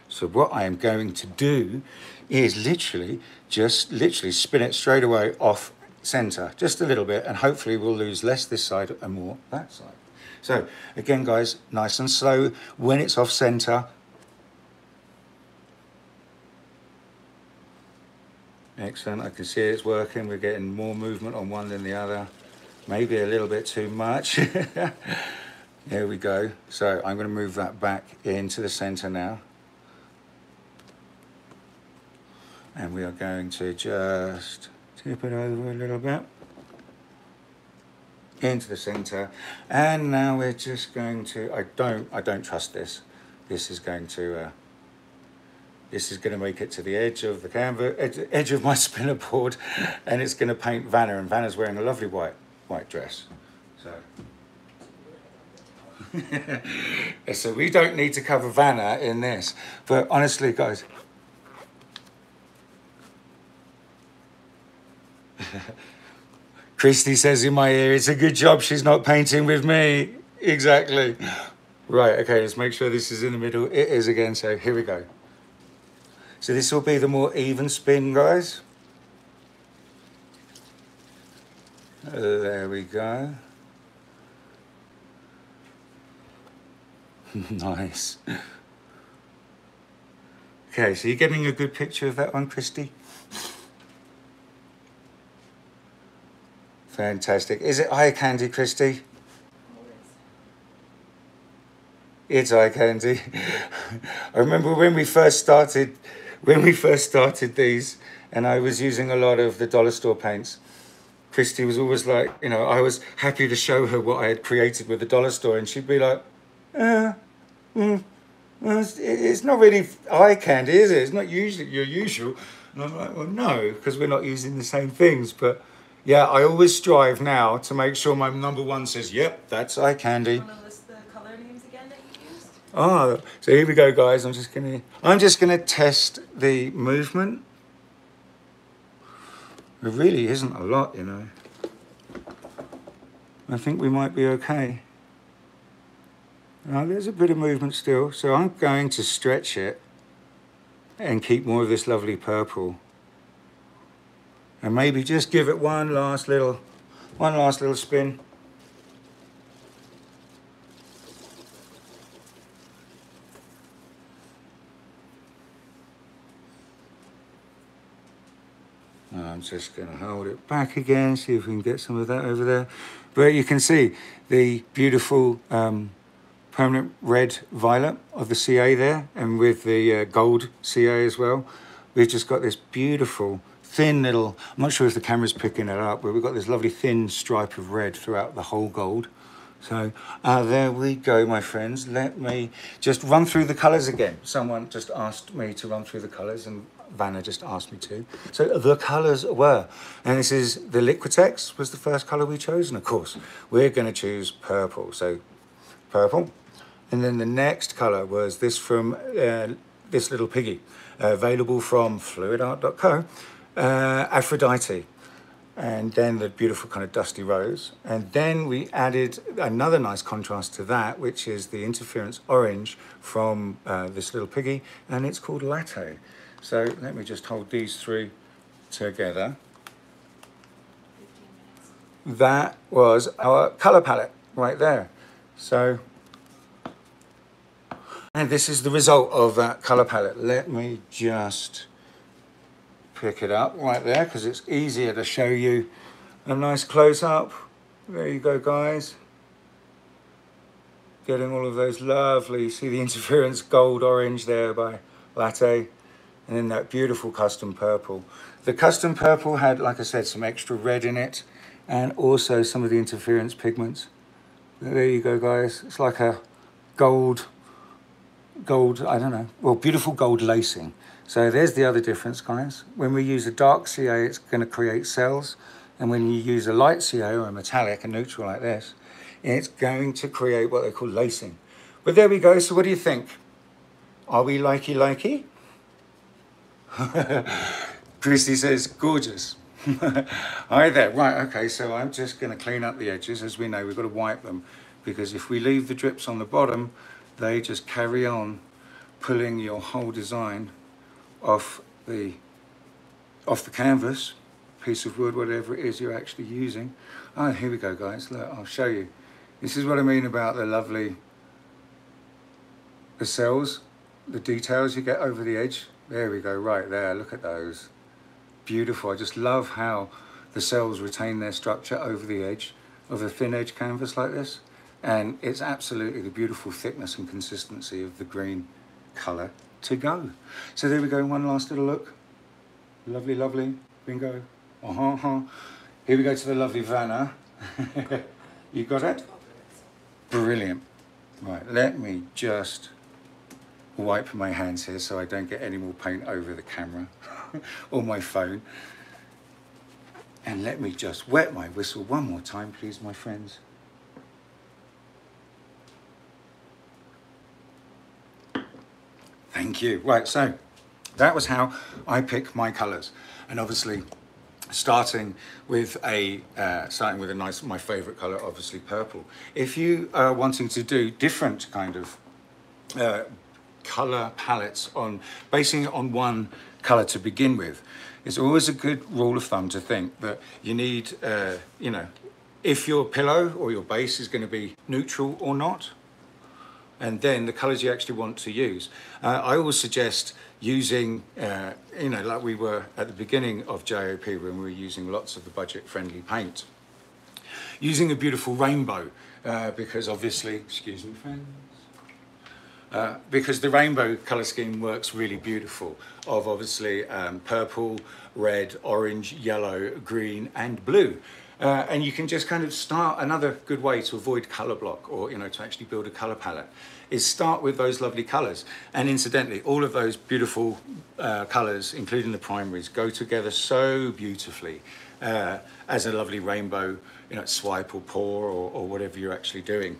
So what I am going to do is literally spin it straight away off center, just a little bit, and hopefully we'll lose less this side and more that side. So again, guys, nice and slow. When it's off center, excellent, I can see it's working. We're getting more movement on one than the other. Maybe a little bit too much. There we go. So I'm going to move that back into the center now. And we are going to just tip it over a little bit into the center. And now we're just going to, I don't trust this. This is going to make it to the edge of the canvas, edge of my spinner board, and it's going to paint Vanna, and Vanna's wearing a lovely white dress. So we don't need to cover Vanna in this, but honestly, guys, Christy says in my ear, it's a good job she's not painting with me. Exactly. Right, okay, let's make sure this is in the middle. It is again, so here we go. So this will be the more even spin, guys. There we go. Nice. Okay, so you're getting a good picture of that one, Christy? Fantastic. Is it eye candy, Christy? It's eye candy. I remember when we first started these, and I was using a lot of the dollar store paints. Christy was always like, you know, I was happy to show her what I had created with the dollar store, and she'd be like, it's not really eye candy, is it? It's not usually your usual. And I'm like, well, no, because we're not using the same things. But yeah, I always strive now to make sure my number one says, yep, that's eye candy. Want to list the color names again that you used? Oh, so here we go, guys. I'm just gonna test the movement. There really isn't a lot, you know. I think we might be okay. Now, there's a bit of movement still, so I'm going to stretch it and keep more of this lovely purple. And maybe just give it one last little spin. I'm just going to hold it back again, see if we can get some of that over there. But you can see the beautiful permanent red violet of the CA there, and with the gold CA as well. We've just got this beautiful thin little, I'm not sure if the camera's picking it up, but we've got this lovely thin stripe of red throughout the whole gold. So there we go, my friends. Let me just run through the colours again. Someone just asked me to run through the colours, and Vanna just asked me to. So the colours were, and this is the Liquitex was the first colour we chose, and of course we're going to choose purple. So purple, and then the next colour was this from this little piggy, available from fluidart.co, Aphrodite. And then the beautiful kind of dusty rose. And then we added another nice contrast to that, which is the interference orange from this little piggy, and it's called Latte. So let me just hold these three together. That was our color palette right there. So, and this is the result of that color palette. Let me just pick it up right there because it's easier to show you a nice close-up. There you go, guys. Getting all of those lovely, see the interference gold orange there by Latte, and then that beautiful custom purple. The custom purple had, like I said, some extra red in it, and also some of the interference pigments. There you go, guys. It's like a gold, I don't know, well, beautiful gold lacing. So there's the other difference, guys. When we use a dark CA, it's going to create cells. And when you use a light CA or a metallic, a neutral like this, it's going to create what they call lacing. But there we go. So what do you think? Are we likey? Christy says, gorgeous. Hi there. Right, okay, so I'm just going to clean up the edges. As we know, we've got to wipe them, because if we leave the drips on the bottom, they just carry on pulling your whole design off the canvas, piece of wood, whatever it is you're actually using. Oh, here we go, guys. Look, I'll show you. This is what I mean about the cells, the details you get over the edge. There we go, right there. Look at those. Beautiful. I just love how the cells retain their structure over the edge of a thin edge canvas like this. And it's absolutely the beautiful thickness and consistency of the green colour to go. So there we go, one last little look. Lovely, lovely, bingo. Here we go to the lovely Vanna. You got it? Brilliant. Right, let me just wipe my hands here so I don't get any more paint over the camera or my phone. And let me just wet my whistle one more time, please, my friends. Thank you. Right, so that was how I pick my colours, and obviously starting with a nice, my favourite colour, obviously purple. If you are wanting to do different kind of colour palettes basing it on one colour to begin with, it's always a good rule of thumb to think that you need, you know, if your pillow or your base is going to be neutral or not, and then the colours you actually want to use. I always suggest using, you know, like we were at the beginning of JOP when we were using lots of the budget-friendly paint. Using a beautiful rainbow, because obviously, excuse me friends, because the rainbow colour scheme works really beautiful, of obviously purple, red, orange, yellow, green and blue. And you can just kind of start, another good way to avoid colour block, or, you know, to actually build a colour palette, is start with those lovely colours. And incidentally, all of those beautiful colours, including the primaries, go together so beautifully as a lovely rainbow, you know, swipe or pour or whatever you're actually doing.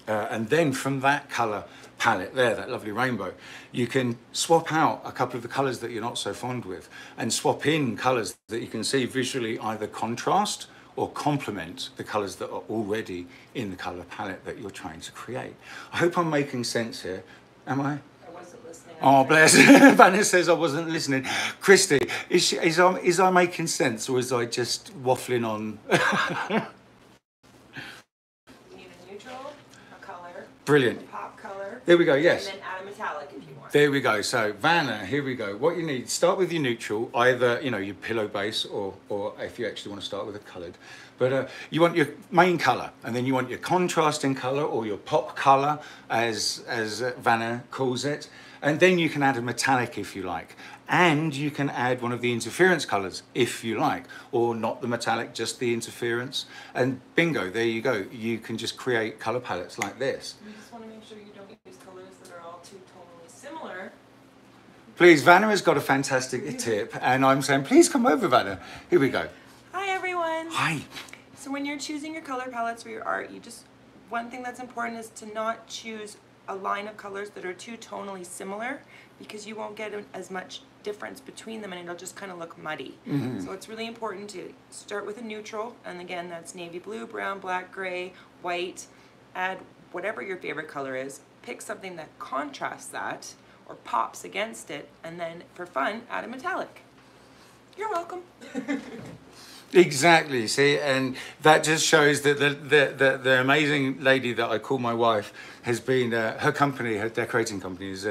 And then from that colour palette there, that lovely rainbow, you can swap out a couple of the colours that you're not so fond with, and swap in colours that you can see visually either contrast or complement the colours that are already in the colour palette that you're trying to create. I hope I'm making sense here. Am I? I wasn't listening. Oh, bless. Vanessa says I wasn't listening. Christy, is I making sense, or is I just waffling on? You need a neutral, a colour. Brilliant. A pop colour. There we go, yes. And then add a metallic if you want. There we go. So Vanna, here we go. What you need, start with your neutral, either, you know, your pillow base, or if you actually want to start with a coloured. But you want your main colour, and then you want your contrasting colour, or your pop colour, as Vanna calls it. And then you can add a metallic if you like. And you can add one of the interference colors if you like, or not the metallic, just the interference. And bingo, there you go. You can just create color palettes like this. You just want to make sure you don't use colors that are all too tonally similar. Please, Vanna has got a fantastic tip, and I'm saying, please come over, Vanna. Here we go. Hi everyone. Hi. So when you're choosing your color palettes for your art, one thing that's important is to not choose a line of colors that are too tonally similar, because you won't get as much difference between them and it'll just kind of look muddy. So it's really important to start with a neutral, and again that's navy blue, brown, black, gray, white. Add whatever your favorite color is, pick something that contrasts that or pops against it, and then for fun add a metallic. You're welcome. Exactly, see, and that just shows that the amazing lady that I call my wife has been, her company, her decorating company is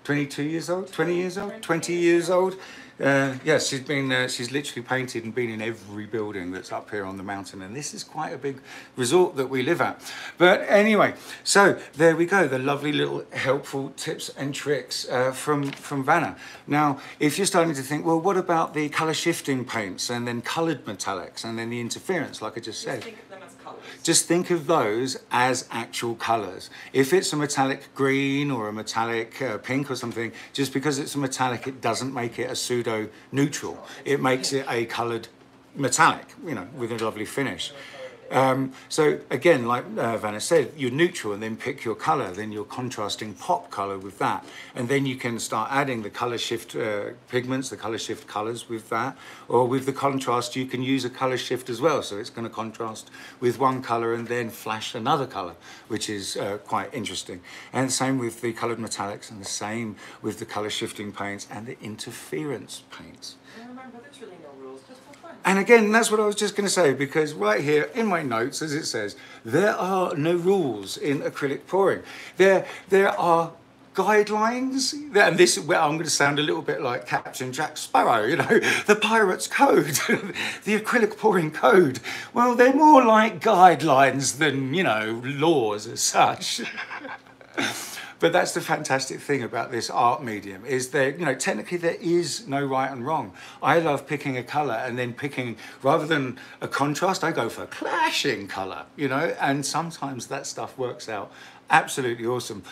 22 years old, 20 years old, 20 years old. Yes, she's literally painted and been in every building that's up here on the mountain, and this is quite a big resort that we live at. But anyway, so there we go, the lovely little helpful tips and tricks from Vanna. Now, if you're starting to think, well, what about the color shifting paints and then colored metallics and then the interference, like I just said? Think of them as colors. Just think of those as actual colors. If it's a metallic green or a metallic pink or something, just because it's a metallic, it doesn't make it a pseudo neutral. It makes it a colored metallic, you know, with a lovely finish. So again, like Vanna said, you're neutral and then pick your color, then your contrasting pop color with that. And then you can start adding the color shift pigments, the color shift colors with that. Or with the contrast, you can use a color shift as well. So it's going to contrast with one color and then flash another color, which is quite interesting. And the same with the colored metallics, and the same with the color shifting paints and the interference paints. And remember, there's really no rules, just for fun. And again, that's what I was just going to say, because right here in my notes, as it says, there are no rules in acrylic pouring. There are guidelines, and this, well, I'm going to sound a little bit like Captain Jack Sparrow, you know, the pirate's code, the acrylic pouring code. Well, they're more like guidelines than, you know, laws as such. But that's the fantastic thing about this art medium, is that, you know, technically there is no right and wrong. I love picking a color and then picking, rather than a contrast, I go for clashing color, you know, and sometimes that stuff works out absolutely awesome.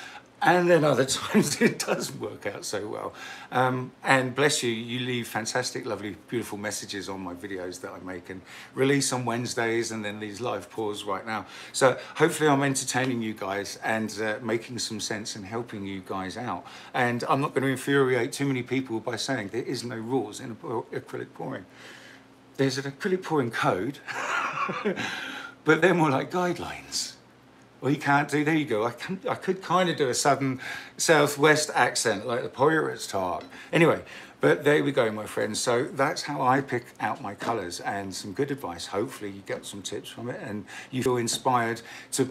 And then other times it doesn't work out so well. And bless you, you leave fantastic, lovely, beautiful messages on my videos that I make and release on Wednesdays, and then these live pours right now. So hopefully I'm entertaining you guys and making some sense and helping you guys out. And I'm not going to infuriate too many people by saying there is no rules in acrylic pouring. There's an acrylic pouring code, but they're more like guidelines. Well, you can't do, there you go. I could kind of do a southern southwest accent like the pirates talk. Anyway, but there we go, my friends. So that's how I pick out my colours, and some good advice. Hopefully you get some tips from it and you feel inspired to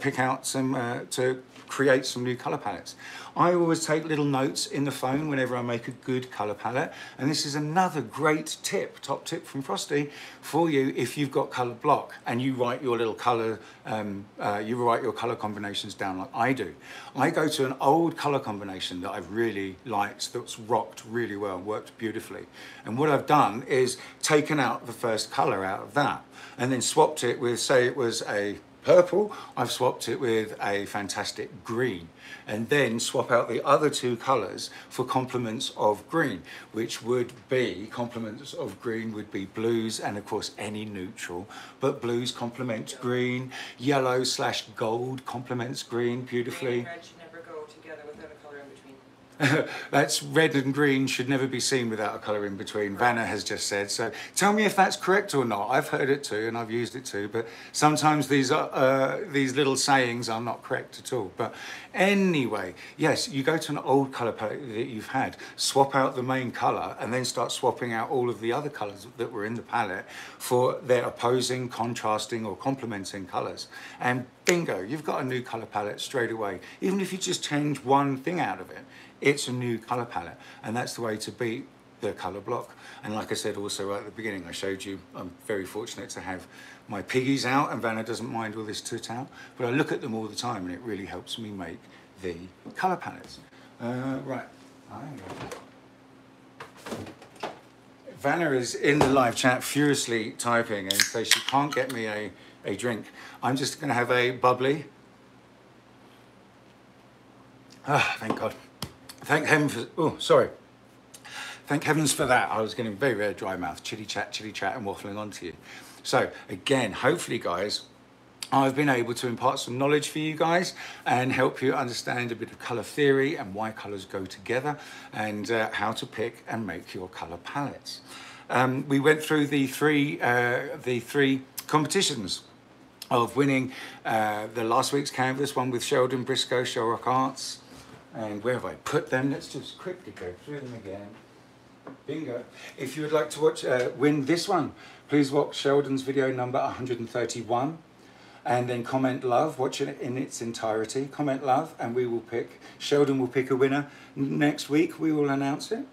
pick out some, to create some new colour palettes. I always take little notes in the phone whenever I make a good colour palette, and this is another great tip, top tip from Frosty for you if you've got coloured block and you write your little colour, you write your colour combinations down like I do. I go to an old colour combination that I've really liked, that's rocked really well, worked beautifully. And what I've done is taken out the first colour out of that and then swapped it with, say it was a purple, I've swapped it with a fantastic green, and then swap out the other two colours for complements of green, which would be, complements of green would be blues and of course any neutral, but blues complement green, yellow / gold complements green beautifully. Green and red should never go together without a color in between. That's red and green should never be seen without a colour in between, Vanna has just said. So tell me if that's correct or not. I've heard it too and I've used it too, but sometimes these little sayings are not correct at all. But anyway, yes, you go to an old colour palette that you've had, swap out the main colour and then start swapping out all of the other colours that were in the palette for their opposing, contrasting or complementing colours. And bingo, you've got a new colour palette straight away. Even if you just change one thing out of it, it's a new colour palette, and that's the way to beat the colour block. And like I said also right at the beginning, I showed you, I'm very fortunate to have my piggies out, and Vanna doesn't mind all this toot out, but I look at them all the time and it really helps me make the colour palettes. Right, Vanna is in the live chat furiously typing and so she can't get me a drink. I'm just going to have a bubbly. Ah, thank God. Thank heaven for, oh, sorry. Thank heavens for that. I was getting very, very dry mouth, chitty chat, and waffling on to you. So again, hopefully guys, I've been able to impart some knowledge for you guys and help you understand a bit of colour theory and why colours go together and how to pick and make your colour palettes. We went through the three competitions of winning the last week's canvas, one with Sheldon Briscoe, Shellrock Arts. And where have I put them? Let's just quickly go through them again. Bingo. If you would like to watch win this one, please watch Sheldon's video number 131. And then comment love, watch it in its entirety, comment love, and we will pick, Sheldon will pick a winner. Next week we will announce it.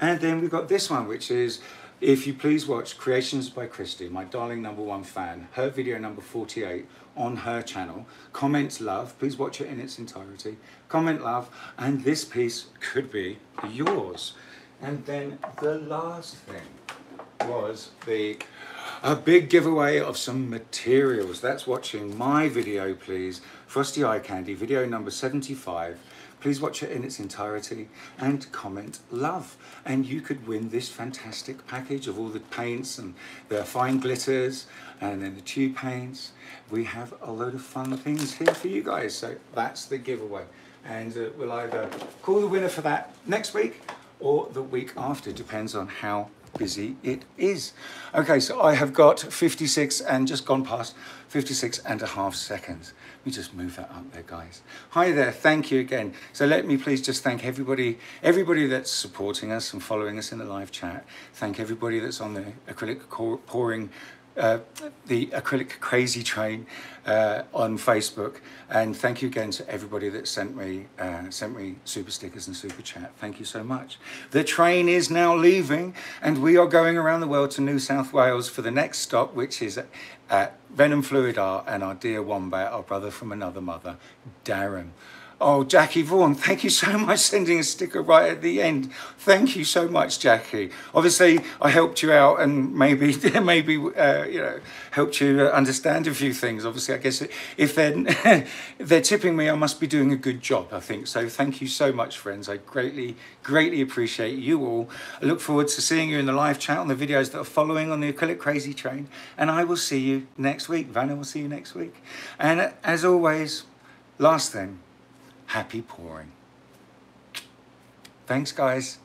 And then we've got this one, which is, if you please watch Creations by Christy, my darling #1 fan, her video number 48 on her channel. Comment love, please watch it in its entirety. Comment love, and this piece could be yours. And then the last thing was a big giveaway of some materials. That's watching my video, please. Frosty Eye Candy, video number 75. Please watch it in its entirety and comment love. And you could win this fantastic package of all the paints and the fine glitters and then the tube paints. We have a load of fun things here for you guys. So that's the giveaway. And we'll either call the winner for that next week or the week after, depends on how busy it is. Okay, so I have got 56 and just gone past 56.5 seconds. Let me just move that up there, guys. Hi there, thank you again. So let me please just thank everybody that's supporting us and following us in the live chat. Thank everybody that's on the acrylic pouring, the acrylic crazy train on Facebook, and thank you again to everybody that sent me super stickers and super chat. Thank you so much. The train is now leaving and we are going around the world to New South Wales for the next stop, which is at Venom Fluid Art and our dear wombat, our brother from another mother, Darren. Oh, Jackie Vaughan, thank you so much, sending a sticker right at the end. Thank you so much, Jackie. Obviously, I helped you out and maybe you know, helped you understand a few things. Obviously, I guess if they're tipping me, I must be doing a good job, I think. So thank you so much, friends. I greatly, greatly appreciate you all. I look forward to seeing you in the live chat on the videos that are following on the Acrylic Crazy Train. And I will see you next week. Vanna will see you next week. And as always, last thing, happy pouring. Thanks, guys.